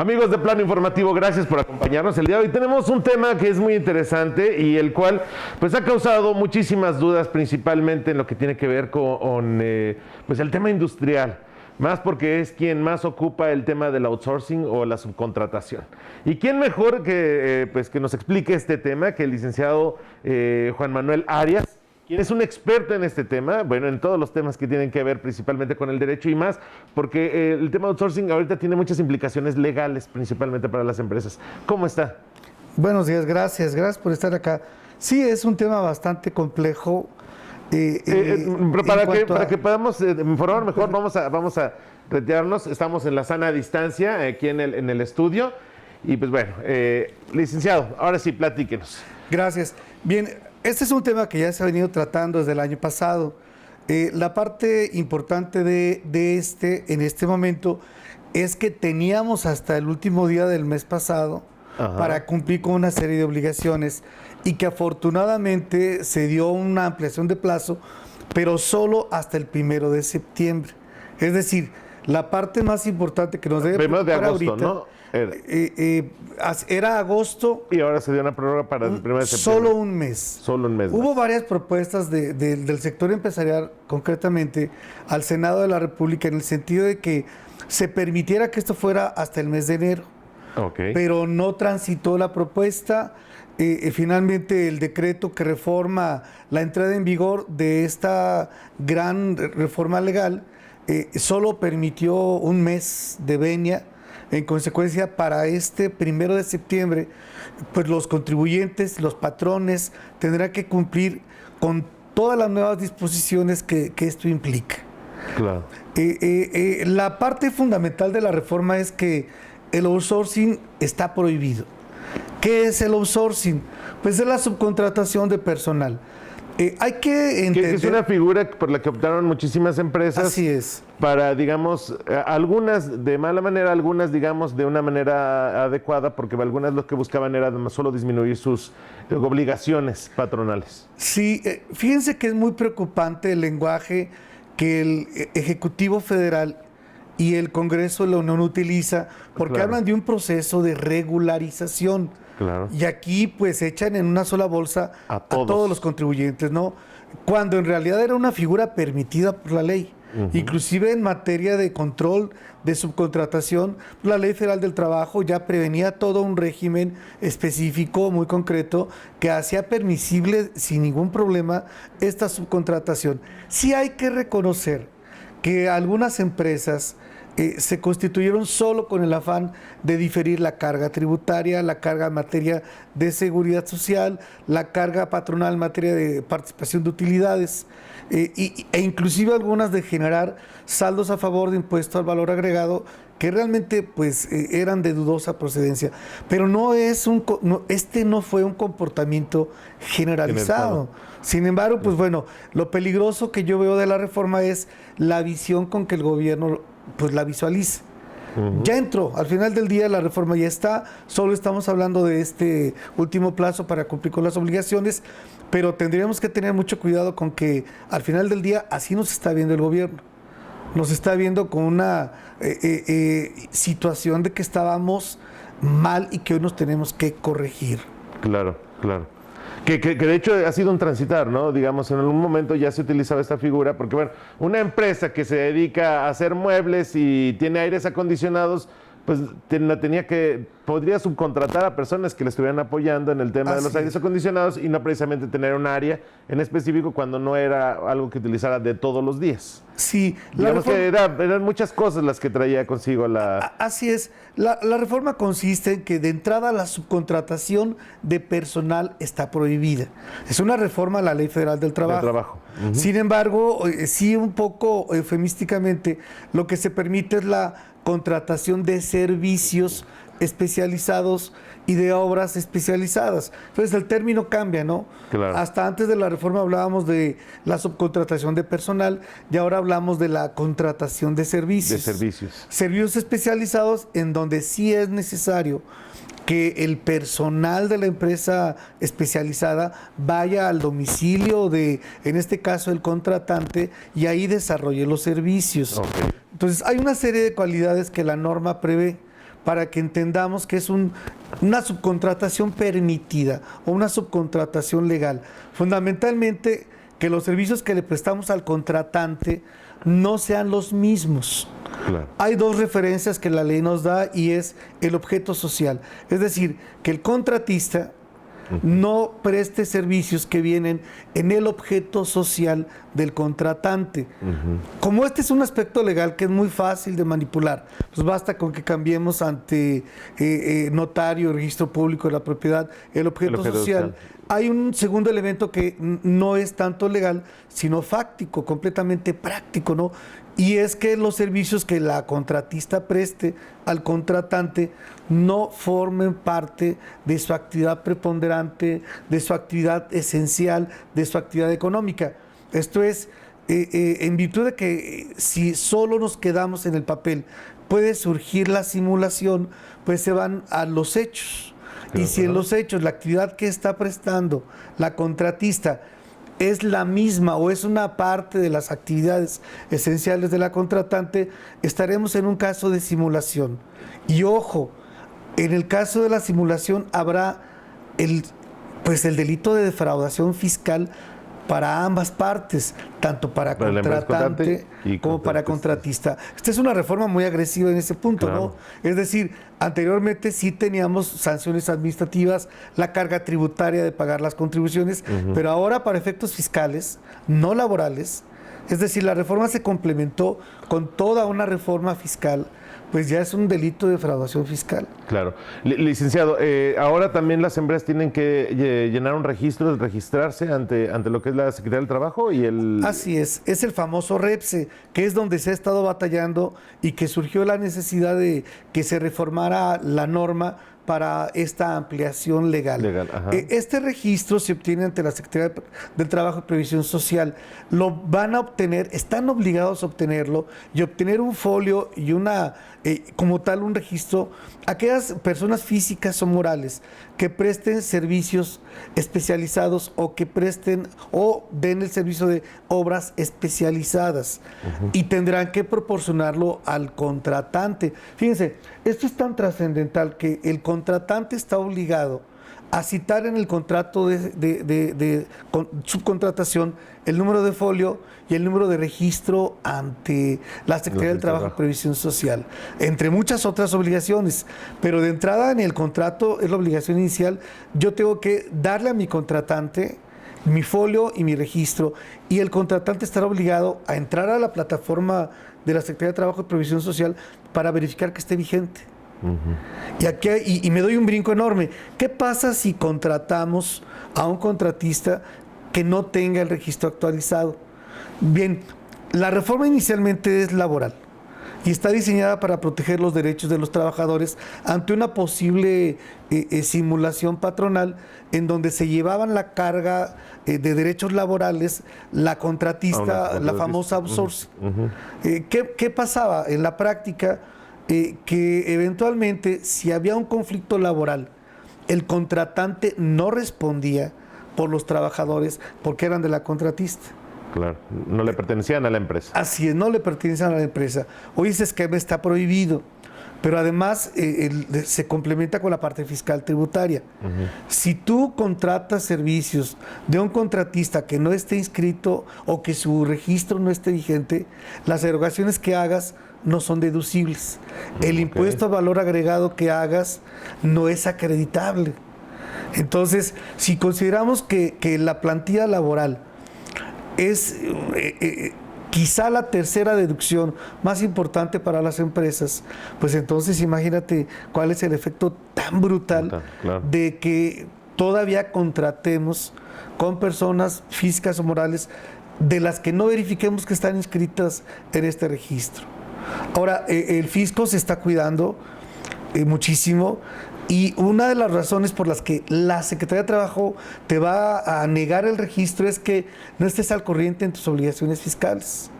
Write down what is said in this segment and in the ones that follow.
Amigos de Plano Informativo, gracias por acompañarnos. El día de hoy tenemos un tema que es muy interesante y el cual pues ha causado muchísimas dudas, principalmente en lo que tiene que ver con pues el tema industrial. Más porque es quien más ocupa el tema del outsourcing o la subcontratación. ¿Y quién mejor que, pues, que nos explique este tema que el licenciado Juan Manuel Arias, quien es un experto en este tema, bueno, en todos los temas que tienen que ver principalmente con el derecho y más, porque el tema outsourcing ahorita tiene muchas implicaciones legales, principalmente para las empresas. ¿Cómo está? Buenos días, gracias por estar acá. Sí, es un tema bastante complejo. Para que podamos informar mejor, vamos a retirarnos. Estamos en la sana distancia, aquí en el estudio. Y pues bueno, licenciado, ahora sí, platíquenos. Gracias. Bien, este es un tema que ya se ha venido tratando desde el año pasado. La parte importante en este momento es que teníamos hasta el último día del mes pasado para cumplir con una serie de obligaciones y que afortunadamente se dio una ampliación de plazo, pero solo hasta el 1 de septiembre. Es decir, la parte más importante que nos debe preocupar de agosto, ahorita, ¿no? Era agosto. Y ahora se dio una prórroga para el 1 de septiembre. Solo un mes. Solo un mes. Hubo varias propuestas del sector empresarial, concretamente al Senado de la República, en el sentido de que se permitiera que esto fuera hasta el mes de enero. Okay. Pero no transitó la propuesta. Finalmente el decreto que reforma la entrada en vigor de esta gran reforma legal solo permitió un mes de venia. En consecuencia, para este 1 de septiembre, pues los contribuyentes, los patrones, tendrán que cumplir con todas las nuevas disposiciones que esto implica. Claro. La parte fundamental de la reforma es que el outsourcing está prohibido. ¿Qué es el outsourcing? Pues es la subcontratación de personal. Hay que entender... Que es una figura por la que optaron muchísimas empresas. Así es. Para, digamos, algunas de mala manera, algunas, digamos, de una manera adecuada, porque algunas lo que buscaban era solo disminuir sus obligaciones patronales. Sí, fíjense que es muy preocupante el lenguaje que el Ejecutivo Federal y el Congreso de la Unión utiliza, porque hablan de un proceso de regularización. Claro. Y aquí pues echan en una sola bolsa a todos los contribuyentes, ¿no? Cuando en realidad era una figura permitida por la ley. Inclusive en materia de control de subcontratación, la Ley Federal del Trabajo ya prevenía todo un régimen específico, muy concreto, que hacía permisible sin ningún problema esta subcontratación. Sí hay que reconocer que algunas empresas se constituyeron solo con el afán de diferir la carga tributaria, la carga en materia de seguridad social, la carga patronal en materia de participación de utilidades, e inclusive algunas de generar saldos a favor de impuesto al valor agregado que realmente pues eran de dudosa procedencia. Pero este no fue un comportamiento generalizado. Sin embargo, pues bueno, lo peligroso que yo veo de la reforma es la visión con que el gobierno pues la visualiza. Ya entró, al final del día la reforma ya está, solo estamos hablando de este último plazo para cumplir con las obligaciones, pero tendríamos que tener mucho cuidado con que al final del día así nos está viendo el gobierno. Nos está viendo con una situación de que estábamos mal y que hoy nos tenemos que corregir. Claro, claro. Que de hecho ha sido un transitar, ¿no? Digamos, en algún momento ya se utilizaba esta figura, porque bueno, una empresa que se dedica a hacer muebles y tiene aires acondicionados, pues podría subcontratar a personas que le estuvieran apoyando en el tema de los aires acondicionados y no precisamente tener un área en específico cuando no era algo que utilizara de todos los días. Sí, digamos que eran muchas cosas las que traía consigo la... Así es, la reforma consiste en que de entrada la subcontratación de personal está prohibida. Es una reforma a la Ley Federal del Trabajo. Sin embargo, sí un poco eufemísticamente, lo que se permite es la contratación de servicios especializados y de obras especializadas. Entonces el término cambia, ¿no? Claro. Hasta antes de la reforma hablábamos de la subcontratación de personal y ahora hablamos de la contratación de servicios. Servicios especializados en donde sí es necesario que el personal de la empresa especializada vaya al domicilio de, en este caso, el contratante y ahí desarrolle los servicios. Entonces, hay una serie de cualidades que la norma prevé. para que entendamos que es una subcontratación permitida o una subcontratación legal. Fundamentalmente, que los servicios que le prestamos al contratante no sean los mismos. Claro. Hay dos referencias que la ley nos da y es el objeto social. Es decir, que el contratista no preste servicios que vienen en el objeto social del contratante. Como este es un aspecto legal que es muy fácil de manipular, pues basta con que cambiemos ante notario, registro público de la propiedad, el objeto social. Hay un segundo elemento que no es tanto legal, sino fáctico, completamente práctico, ¿no? Y es que los servicios que la contratista preste al contratante no formen parte de su actividad preponderante, de su actividad esencial, de su actividad económica. Esto es, en virtud de que si solo nos quedamos en el papel, puede surgir la simulación, pues se van a los hechos. Y si en los hechos la actividad que está prestando la contratista es la misma o es una parte de las actividades esenciales de la contratante, estaremos en un caso de simulación. Y ojo, en el caso de la simulación habrá el delito de defraudación fiscal para ambas partes, tanto para contratante como para contratista. Esta es una reforma muy agresiva en ese punto, claro, ¿no? Es decir, anteriormente sí teníamos sanciones administrativas, la carga tributaria de pagar las contribuciones, pero ahora para efectos fiscales, no laborales, es decir, la reforma se complementó con toda una reforma fiscal, pues ya es un delito de defraudación fiscal. Claro. Licenciado, ahora también las empresas tienen que llenar un registro, registrarse ante lo que es la Secretaría del Trabajo y el... Así es el famoso REPSE, que es donde se ha estado batallando y que surgió la necesidad de que se reformara la norma para esta ampliación legal. Este registro se obtiene ante la Secretaría del Trabajo y Previsión Social. Lo van a obtener, están obligados a obtenerlo y obtener un folio y como tal un registro, aquellas personas físicas o morales que presten servicios especializados o que presten o den el servicio de obras especializadas y tendrán que proporcionarlo al contratante. Fíjense, esto es tan trascendental que el contratante está obligado a citar en el contrato de subcontratación el número de folio y el número de registro ante la Secretaría del Trabajo y Previsión Social, entre muchas otras obligaciones. Pero de entrada en el contrato es la obligación inicial, yo tengo que darle a mi contratante mi folio y mi registro, y el contratante estará obligado a entrar a la plataforma de la Secretaría de Trabajo y Previsión Social para verificar que esté vigente. Y aquí me doy un brinco enorme. ¿Qué pasa si contratamos a un contratista que no tenga el registro actualizado? Bien, la reforma inicialmente es laboral y está diseñada para proteger los derechos de los trabajadores ante una posible simulación patronal en donde se llevaban la carga de derechos laborales la contratista, la famosa outsourcing. ¿Qué pasaba en la práctica? Que eventualmente, si había un conflicto laboral, el contratante no respondía por los trabajadores porque eran de la contratista. Claro, no le pertenecían a la empresa. Así es, no le pertenecían a la empresa. Hoy ese esquema está prohibido, pero además se complementa con la parte fiscal tributaria. Si tú contratas servicios de un contratista que no esté inscrito o que su registro no esté vigente, las erogaciones que hagas no son deducibles. El impuesto a valor agregado que hagas no es acreditable. Entonces, si consideramos que la plantilla laboral es quizá la tercera deducción más importante para las empresas, pues entonces imagínate cuál es el efecto tan brutal de que todavía contratemos con personas físicas o morales de las que no verifiquemos que están inscritas en este registro. Ahora, el fisco se está cuidando muchísimo, y una de las razones por las que la Secretaría de Trabajo te va a negar el registro es que no estés al corriente en tus obligaciones fiscales.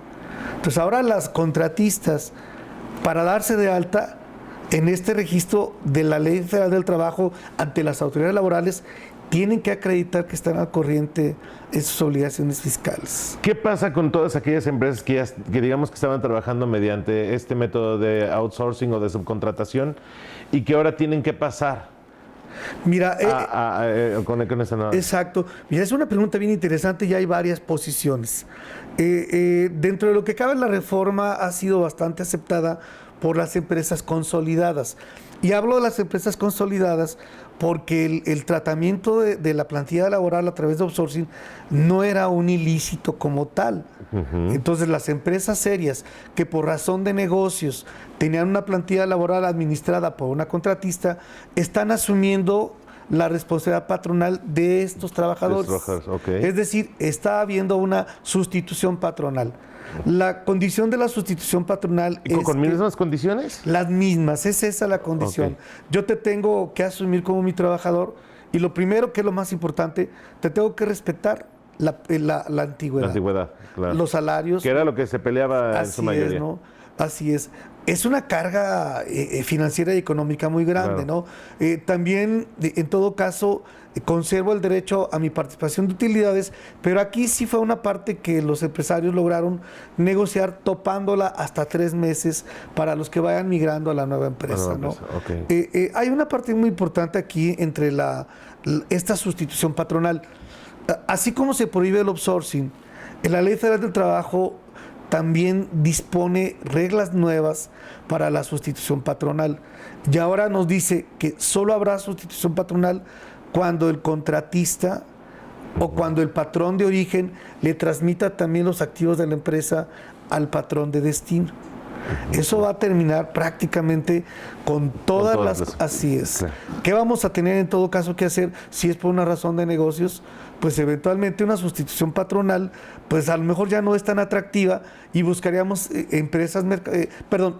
Entonces ahora las contratistas, para darse de alta en este registro de la Ley Federal del Trabajo ante las autoridades laborales, tienen que acreditar que están al corriente de sus obligaciones fiscales. ¿Qué pasa con todas aquellas empresas que digamos que estaban trabajando mediante este método de outsourcing o de subcontratación y que ahora tienen que pasar Mira, con esa nueva? Exacto. Mira, es una pregunta bien interesante y hay varias posiciones. Dentro de lo que cabe, la reforma ha sido bastante aceptada por las empresas consolidadas. Y hablo de las empresas consolidadas porque el tratamiento de la plantilla laboral a través de outsourcing no era un ilícito como tal. Entonces, las empresas serias que por razón de negocios tenían una plantilla laboral administrada por una contratista, están asumiendo la responsabilidad patronal de estos trabajadores. Okay. Es decir, está habiendo una sustitución patronal. La condición de la sustitución patronal es ¿con mismas condiciones? Las mismas, es esa la condición. Okay. Yo te tengo que asumir como mi trabajador y lo primero, que es lo más importante, te tengo que respetar la antigüedad. La antigüedad, claro. Los salarios. Que era lo que se peleaba en su mayoría. Así es, ¿no? Así es. Es una carga financiera y económica muy grande, claro. ¿no? También, en todo caso, conservo el derecho a mi participación de utilidades, pero aquí sí fue una parte que los empresarios lograron negociar topándola hasta 3 meses para los que vayan migrando a la nueva empresa, ¿no? Okay. Hay una parte muy importante aquí entre esta sustitución patronal. Así como se prohíbe el outsourcing, en la Ley Federal del Trabajo también dispone reglas nuevas para la sustitución patronal. Y ahora nos dice que solo habrá sustitución patronal cuando el contratista o cuando el patrón de origen le transmita también los activos de la empresa al patrón de destino. Eso va a terminar prácticamente con todas las... Así es. Claro. ¿Qué vamos a tener en todo caso que hacer si es por una razón de negocios? Pues eventualmente una sustitución patronal, pues a lo mejor ya no es tan atractiva y buscaríamos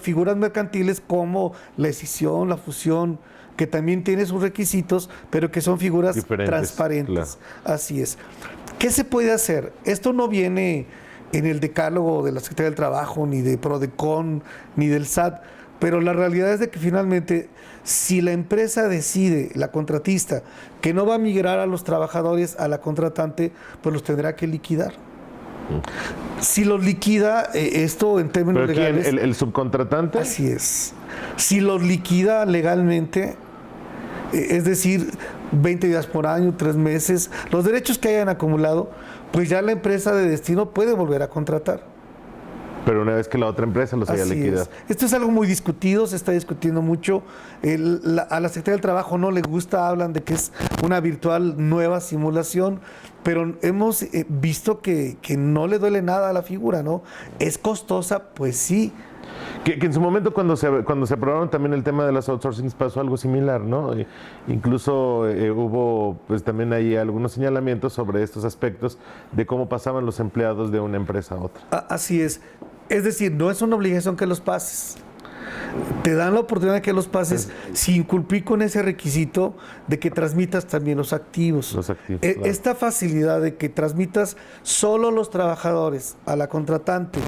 figuras mercantiles como la escisión, la fusión, que también tiene sus requisitos, pero que son figuras transparentes. Claro. Así es. ¿Qué se puede hacer? Esto no viene en el decálogo de la Secretaría del Trabajo, ni de Prodecon, ni del SAT, pero la realidad es de que finalmente, si la empresa decide, la contratista, que no va a migrar a los trabajadores a la contratante, pues los tendrá que liquidar. Si los liquida, esto en términos legales... ¿Quién? ¿El subcontratante? Así es. Si los liquida legalmente, es decir, 20 días por año, 3 meses, los derechos que hayan acumulado, pues ya la empresa de destino puede volver a contratar. Pero una vez que la otra empresa los haya liquidado. Esto es algo muy discutido, se está discutiendo mucho. A la Secretaría del Trabajo no le gusta, hablan de que es una virtual nueva simulación, pero hemos visto que no le duele nada a la figura, ¿no? ¿Es costosa? Pues sí. Que en su momento cuando se aprobaron también el tema de las outsourcings pasó algo similar, ¿no? Incluso hubo pues también ahí algunos señalamientos sobre estos aspectos de cómo pasaban los empleados de una empresa a otra. Así es. Es decir, no es una obligación que los pases. Te dan la oportunidad de que los pases sin cumplir con ese requisito de que transmitas también los activos. Claro. Esta facilidad de que transmitas solo los trabajadores a la contratante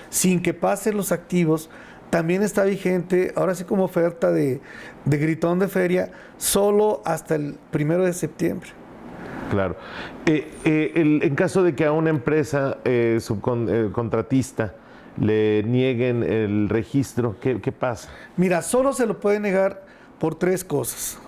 sin que pasen los activos también está vigente, ahora sí como oferta de gritón de feria, solo hasta el 1 de septiembre. Claro. En caso de que a una empresa subcontratista le nieguen el registro, ¿qué pasa? Mira, solo se lo puede negar por 3 cosas.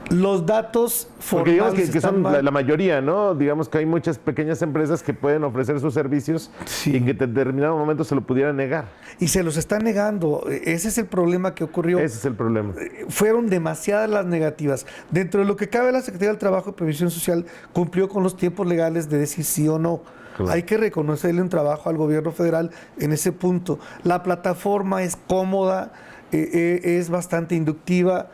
Los datos formales. Porque digamos que son mal. La mayoría, ¿no? Digamos que hay muchas pequeñas empresas que pueden ofrecer sus servicios y que en determinado momento se lo pudieran negar. Y se los están negando. Ese es el problema que ocurrió. Ese es el problema. Fueron demasiadas las negativas. Dentro de lo que cabe, la Secretaría del Trabajo y Previsión Social cumplió con los tiempos legales de decir sí o no. Claro. Hay que reconocerle un trabajo al gobierno federal en ese punto. La plataforma es cómoda, es bastante inductiva,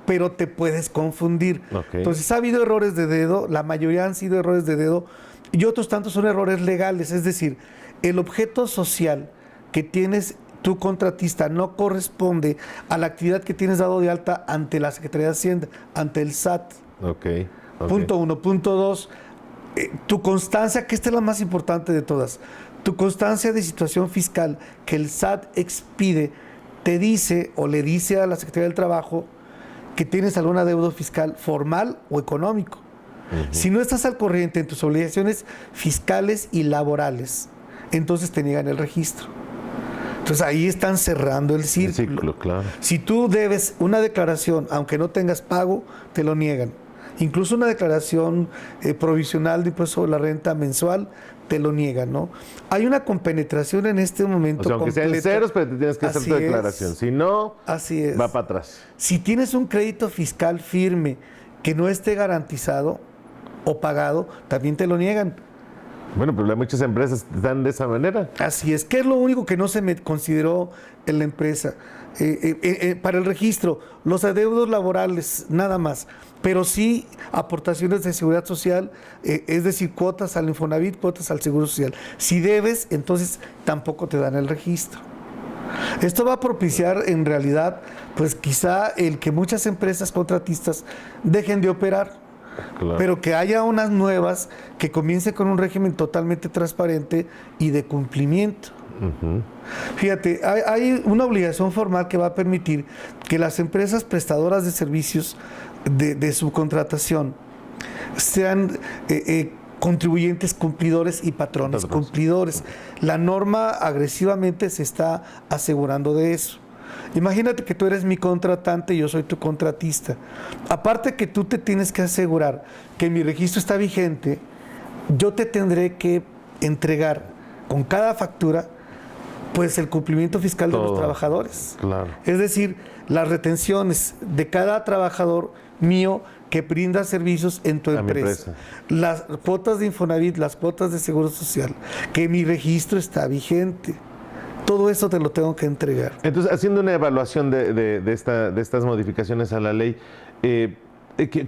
pero te puedes confundir. Okay. Entonces, ha habido errores de dedo, la mayoría han sido errores de dedo, y otros tantos son errores legales. Es decir, el objeto social que tienes tu contratista no corresponde a la actividad que tienes dado de alta ante la Secretaría de Hacienda, ante el SAT. Okay. Punto 1. Punto 2. Tu constancia, que esta es la más importante de todas, tu constancia de situación fiscal que el SAT expide, te dice o le dice a la Secretaría del Trabajo que tienes algún adeudo fiscal formal o económico. Si no estás al corriente en tus obligaciones fiscales y laborales, entonces te niegan el registro. Entonces ahí están cerrando el círculo. Claro. Si tú debes una declaración, aunque no tengas pago, te lo niegan. Incluso una declaración provisional de impuesto sobre la renta mensual, te lo niegan, ¿no? Hay una compenetración en este momento. O sea, aunque sean ceros, pero te tienes que hacer tu declaración. Si no, va para atrás. Si tienes un crédito fiscal firme que no esté garantizado o pagado, también te lo niegan. Bueno, pero muchas empresas están de esa manera. Así es. ¿Qué es lo único que no se me consideró en la empresa? Para el registro, los adeudos laborales, nada más. Pero sí aportaciones de seguridad social, es decir, cuotas al Infonavit, cuotas al Seguro Social. Si debes, entonces tampoco te dan el registro. Esto va a propiciar en realidad, pues quizá el que muchas empresas contratistas dejen de operar. Claro. Pero que haya unas nuevas que comiencen con un régimen totalmente transparente y de cumplimiento. Fíjate, hay una obligación formal que va a permitir que las empresas prestadoras de servicios de subcontratación sean contribuyentes cumplidores y patrones cumplidores. La norma agresivamente se está asegurando de eso. Imagínate que tú eres mi contratante y yo soy tu contratista. Aparte que tú te tienes que asegurar que mi registro está vigente, yo te tendré que entregar con cada factura pues el cumplimiento fiscal de los trabajadores. Claro. Es decir, las retenciones de cada trabajador mío que brinda servicios en tu empresa. Las cuotas de Infonavit, las cuotas de Seguro Social, que mi registro está vigente. Todo eso te lo tengo que entregar. Entonces, haciendo una evaluación de estas modificaciones a la ley,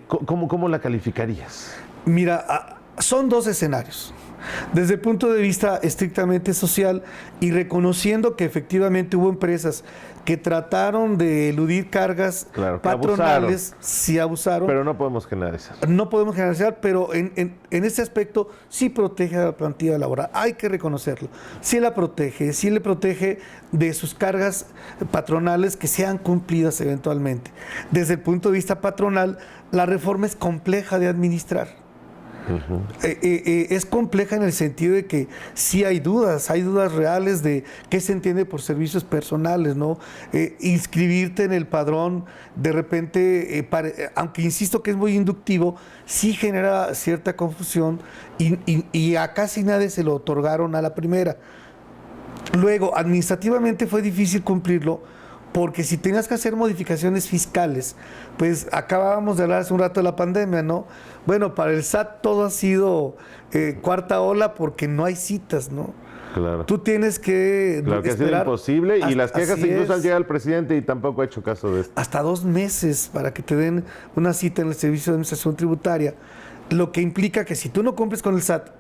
¿cómo la calificarías? Mira, son dos escenarios. Desde el punto de vista estrictamente social y reconociendo que efectivamente hubo empresas que trataron de eludir cargas patronales, sí abusaron. Pero no podemos generalizar. No podemos generalizar, pero en ese aspecto sí protege a la plantilla laboral. Hay que reconocerlo. Sí la protege, sí le protege de sus cargas patronales que sean cumplidas eventualmente. Desde el punto de vista patronal, la reforma es compleja de administrar. Es compleja en el sentido de que sí hay dudas reales de qué se entiende por servicios personales, ¿no? Inscribirte en el padrón, de repente, aunque insisto que es muy inductivo, sí genera cierta confusión y a casi nadie se lo otorgaron a la primera. Luego, administrativamente fue difícil cumplirlo, porque si tenías que hacer modificaciones fiscales, pues acabábamos de hablar hace un rato de la pandemia, ¿no? Bueno, para el SAT todo ha sido cuarta ola porque no hay citas, ¿no? Claro. Tú tienes que claro que esperar. Ha sido imposible y las quejas incluso han llegado al presidente y tampoco ha hecho caso de esto. Hasta 2 meses para que te den una cita en el Servicio de Administración Tributaria, lo que implica que si tú no cumples con el SAT,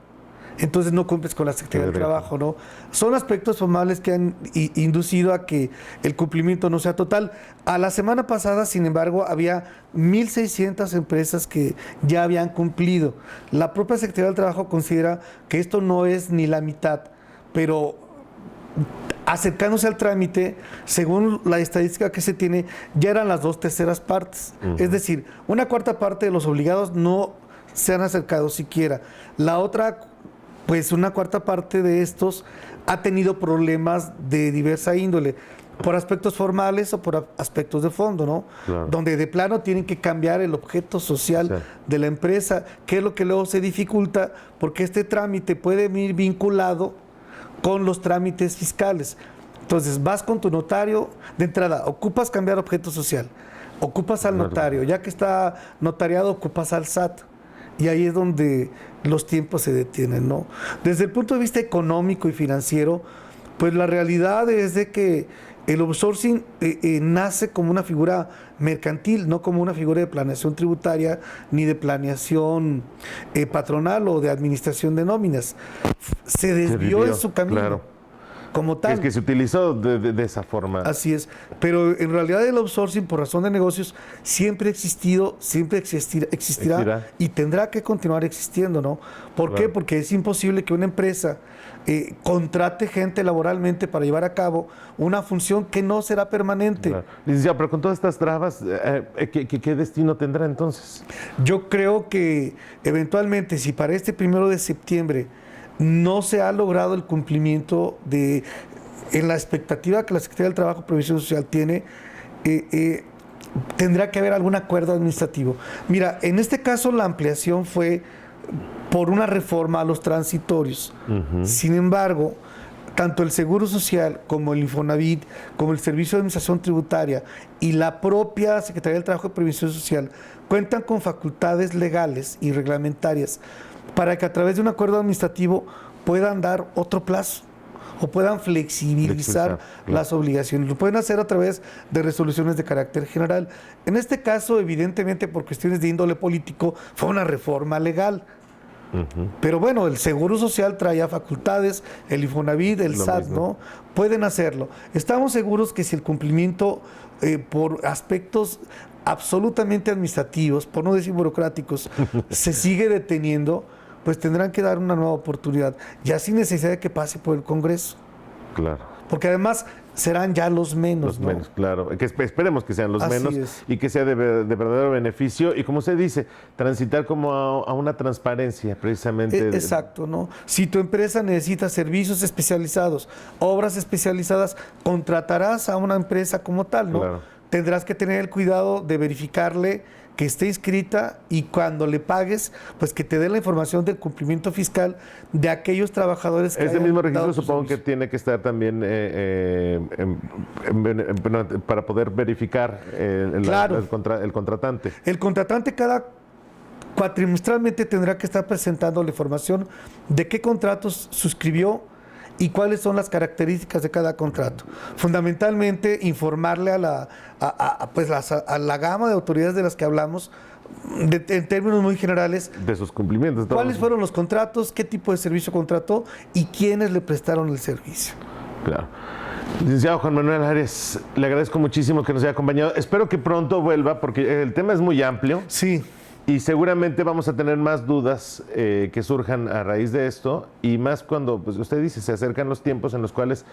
entonces no cumples con la Secretaría del Trabajo, ¿no? Son aspectos formales que han inducido a que el cumplimiento no sea total. A la semana pasada, sin embargo, había 1,600 empresas que ya habían cumplido. La propia Secretaría del Trabajo considera que esto no es ni la mitad, pero acercándose al trámite, según la estadística que se tiene, ya eran las 2/3 partes. Es decir, una cuarta parte de los obligados no se han acercado siquiera. La otra, pues una cuarta parte de estos ha tenido problemas de diversa índole, por aspectos formales o por aspectos de fondo, ¿no? Claro. Donde de plano tienen que cambiar el objeto social de la empresa, que es lo que luego se dificulta, porque este trámite puede venir vinculado con los trámites fiscales. Entonces, vas con tu notario, de entrada, ocupas cambiar objeto social, ocupas al notario, ya que está notariado, ocupas al SAT. Y ahí es donde los tiempos se detienen, ¿no? Desde el punto de vista económico y financiero, pues la realidad es de que el outsourcing nace como una figura mercantil, no como una figura de planeación tributaria ni de planeación patronal o de administración de nóminas. Se desvió en su camino. Claro. como tal. Es que se utilizó de esa forma. Así es. Pero en realidad el outsourcing, por razón de negocios, siempre ha existido, siempre existirá y tendrá que continuar existiendo, ¿no? ¿Por qué? Porque es imposible que una empresa contrate gente laboralmente para llevar a cabo una función que no será permanente. Claro. Licenciado, pero con todas estas trabas, ¿qué destino tendrá entonces? Yo creo que eventualmente, si para este 1 de septiembre no se ha logrado el cumplimiento en la expectativa que la Secretaría del Trabajo y Previsión Social tiene, tendrá que haber algún acuerdo administrativo. Mira, en este caso la ampliación fue por una reforma a los transitorios. Sin embargo, tanto el Seguro Social como el Infonavit, como el Servicio de Administración Tributaria y la propia Secretaría del Trabajo y Previsión Social cuentan con facultades legales y reglamentarias para que a través de un acuerdo administrativo puedan dar otro plazo o puedan flexibilizar las obligaciones. Lo pueden hacer a través de resoluciones de carácter general. En este caso, evidentemente, por cuestiones de índole político, fue una reforma legal. Pero bueno, el Seguro Social traía facultades, el Infonavit, el SAT, ¿no? Pueden hacerlo. Estamos seguros que si el cumplimiento por aspectos absolutamente administrativos, por no decir burocráticos, se sigue deteniendo, pues tendrán que dar una nueva oportunidad, ya sin necesidad de que pase por el Congreso. Claro. Porque además serán ya los menos. Los menos, claro. Que esperemos que sean los Así menos es. Y que sea de verdadero beneficio. Y como usted dice, transitar como a una transparencia, precisamente. Exacto, ¿no? Si tu empresa necesita servicios especializados, obras especializadas, contratarás a una empresa como tal, ¿no? Claro. Tendrás que tener el cuidado de verificarle que esté inscrita y cuando le pagues, pues que te dé la información del cumplimiento fiscal de aquellos trabajadores que Ese mismo registro dado supongo que tiene que estar también para poder verificar Claro. el contratante. El contratante cuatrimestralmente tendrá que estar presentando la información de qué contratos suscribió y cuáles son las características de cada contrato. Fundamentalmente, informarle a la gama de autoridades de las que hablamos, en términos muy generales, de sus cumplimientos. ¿Cuáles fueron los contratos? ¿Qué tipo de servicio contrató? ¿Y quiénes le prestaron el servicio? Claro. Licenciado Juan Manuel Arias, le agradezco muchísimo que nos haya acompañado. Espero que pronto vuelva, porque el tema es muy amplio. Sí. Y seguramente vamos a tener más dudas que surjan a raíz de esto, y más cuando, pues usted dice, se acercan los tiempos en los cuales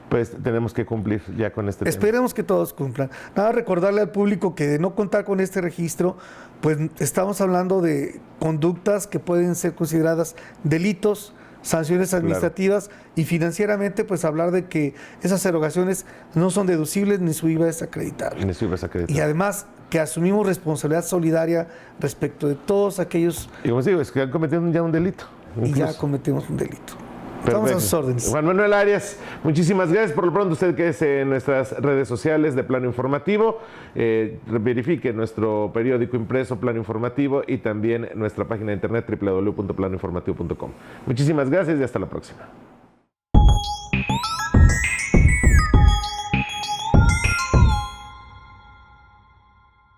pues tenemos que cumplir ya con este tema. Esperemos que todos cumplan. Nada, recordarle al público que de no contar con este registro, pues estamos hablando de conductas que pueden ser consideradas delitos, sanciones administrativas, claro. Y financieramente, pues hablar de que esas erogaciones no son deducibles ni su IVA es acreditable. Ni su IVA es acreditable. Y además que asumimos responsabilidad solidaria respecto de todos aquellos... Y como digo, es que han cometido ya un delito. Incluso. Y ya cometimos un delito. Perfecto. Estamos a sus órdenes. Juan Manuel Arias, muchísimas gracias. Por lo pronto, usted quédese en nuestras redes sociales de Plano Informativo. Verifique nuestro periódico impreso Plano Informativo y también nuestra página de internet www.planoinformativo.com. Muchísimas gracias y hasta la próxima.